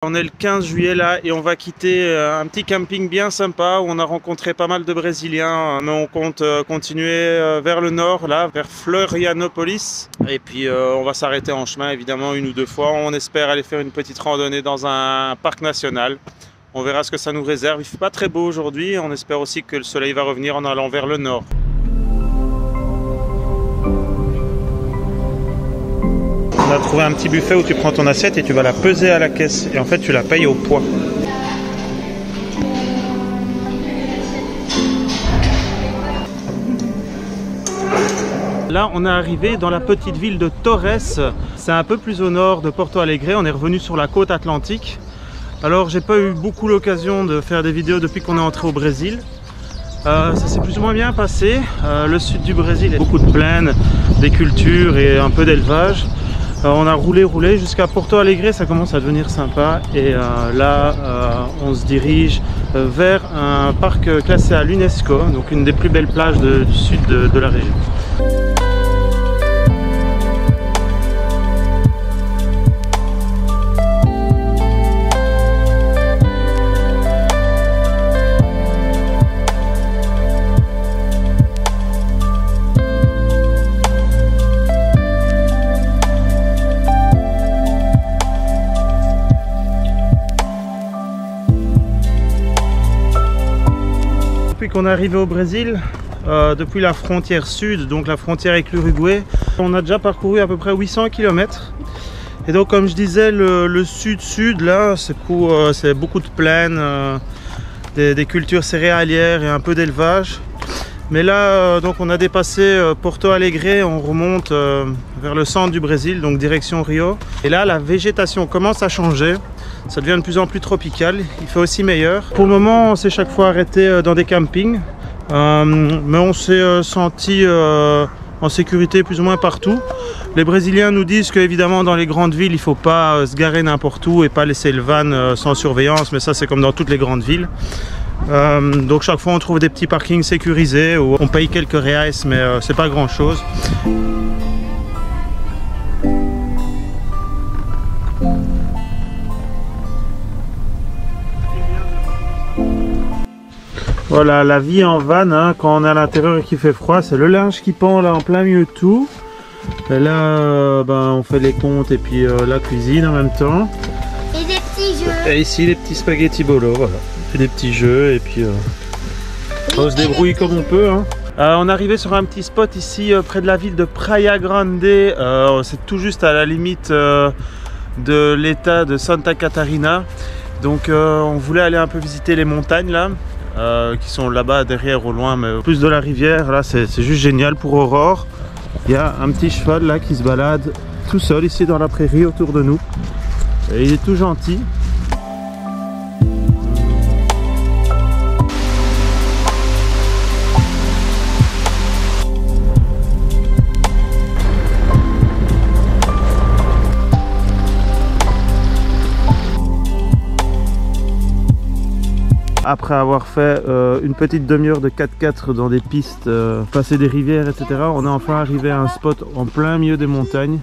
On est le 15 juillet là et on va quitter un petit camping bien sympa où on a rencontré pas mal de Brésiliens. Mais on compte continuer vers le nord, là, vers Florianópolis. Et puis on va s'arrêter en chemin évidemment une ou deux fois. On espère aller faire une petite randonnée dans un parc national. On verra ce que ça nous réserve. Il fait pas très beau aujourd'hui. On espère aussi que le soleil va revenir en allant vers le nord. On a trouvé un petit buffet où tu prends ton assiette et tu vas la peser à la caisse. Et en fait, tu la payes au poids. Là, on est arrivé dans la petite ville de Torres. C'est un peu plus au nord de Porto Alegre. On est revenu sur la côte atlantique. Alors, j'ai pas eu beaucoup l'occasion de faire des vidéos depuis qu'on est entré au Brésil. Ça s'est plus ou moins bien passé. Le sud du Brésil, il y a beaucoup de plaines, des cultures et un peu d'élevage. On a roulé jusqu'à Porto Alegre, ça commence à devenir sympa et là on se dirige vers un parc classé à l'UNESCO, donc une des plus belles plages du sud de la région. Depuis qu'on est arrivé au Brésil, depuis la frontière sud, donc la frontière avec l'Uruguay, on a déjà parcouru à peu près 800 km. Et donc comme je disais, le sud-sud là, c'est beaucoup de plaines, des cultures céréalières et un peu d'élevage. Mais là, donc on a dépassé Porto Alegre, on remonte vers le centre du Brésil, donc direction Rio. Et là, la végétation commence à changer. Ça devient de plus en plus tropical, il fait aussi meilleur. Pour le moment, on s'est chaque fois arrêté dans des campings, mais on s'est senti en sécurité plus ou moins partout. Les Brésiliens nous disent qu'évidemment dans les grandes villes, il ne faut pas se garer n'importe où et pas laisser le van sans surveillance, mais ça c'est comme dans toutes les grandes villes. Donc chaque fois on trouve des petits parkings sécurisés où on paye quelques reais, mais c'est pas grand chose. Voilà, la vie en van, hein, quand on est à l'intérieur et qu'il fait froid, c'est le linge qui pend là en plein milieu de tout. Et là, on fait les comptes et puis la cuisine en même temps. Et des petits jeux. Et ici, les petits spaghetti bolo, voilà. Et des petits jeux et puis on se débrouille comme on peut. Hein. On est arrivé sur un petit spot ici près de la ville de Praia Grande. C'est tout juste à la limite de l'état de Santa Catarina. Donc on voulait aller un peu visiter les montagnes là. Qui sont là-bas derrière au loin, mais plus de la rivière. Là c'est juste génial pour Aurore. Il y a un petit cheval là qui se balade tout seul ici dans la prairie autour de nous et il est tout gentil. Après avoir fait une petite demi-heure de 4x4 dans des pistes, passer des rivières, etc., on est enfin arrivé à un spot en plein milieu des montagnes.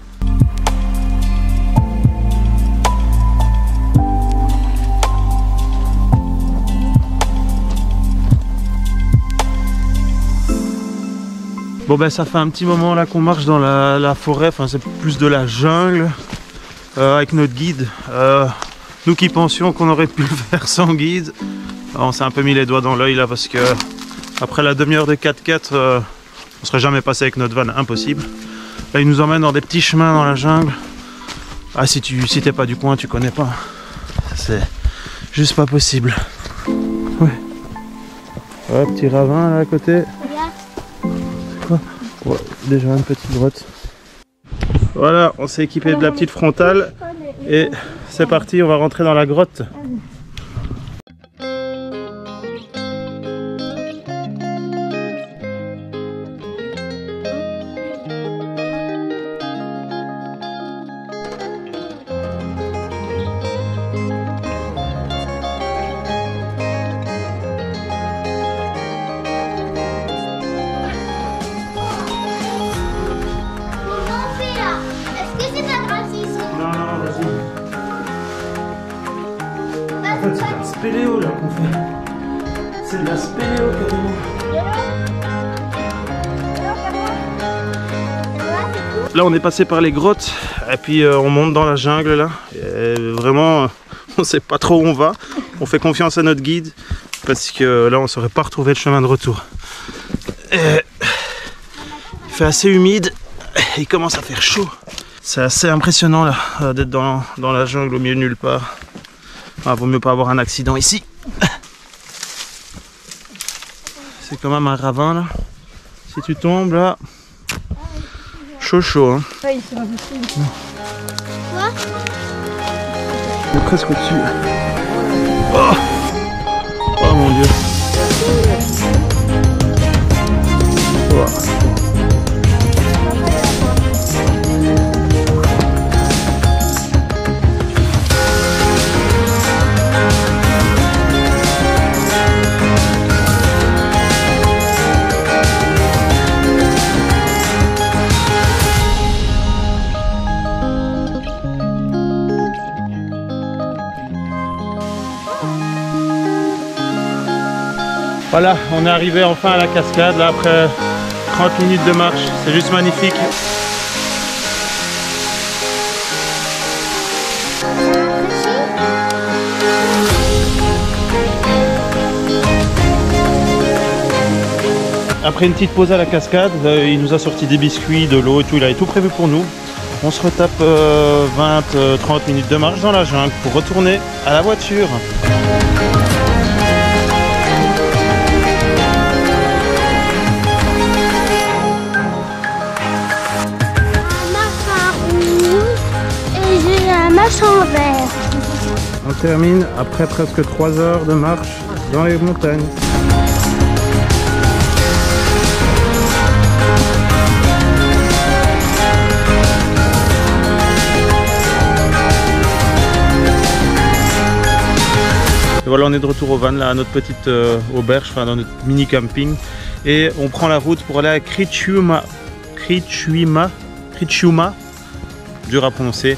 Bon ben ça fait un petit moment là qu'on marche dans la forêt, enfin c'est plus de la jungle avec notre guide. Nous qui pensions qu'on aurait pu le faire sans guide. On s'est un peu mis les doigts dans l'œil là parce que après la demi-heure de 4x4 on serait jamais passé avec notre van, impossible. Là il nous emmène dans des petits chemins dans la jungle. Ah si t'es pas du coin, tu connais pas. C'est juste pas possible. Ouais. Ouais, petit ravin là à côté. C'est quoi? Ouais, déjà une petite grotte. Voilà, on s'est équipé de la petite frontale et c'est parti, on va rentrer dans la grotte. fait, c'est de la spéléo là qu'on fait. C'est de la spéléo carrément. Là on est passé par les grottes et puis on monte dans la jungle là. Et vraiment on sait pas trop où on va. On fait confiance à notre guide parce que là on saurait pas retrouver le chemin de retour. Et il fait assez humide et il commence à faire chaud. C'est assez impressionnant là d'être dans la jungle au milieu de nulle part. Ah, vaut mieux pas avoir un accident ici. C'est quand même un ravin là. Si tu tombes là, chaud hein. Ouais, c'est pas possible. Quoi? On est presque au-dessus. Oh, oh mon dieu. Oh. Voilà, on est arrivé enfin à la cascade, là, après 30 minutes de marche. C'est juste magnifique. Après une petite pause à la cascade, il nous a sorti des biscuits, de l'eau et tout, il avait tout prévu pour nous. On se retape 20-30 minutes de marche dans la jungle pour retourner à la voiture. En vert. On termine après presque 3 heures de marche dans les montagnes. Et voilà, on est de retour au van, là, à notre petite auberge, enfin dans notre mini camping. Et on prend la route pour aller à Krichuma, dur à prononcer.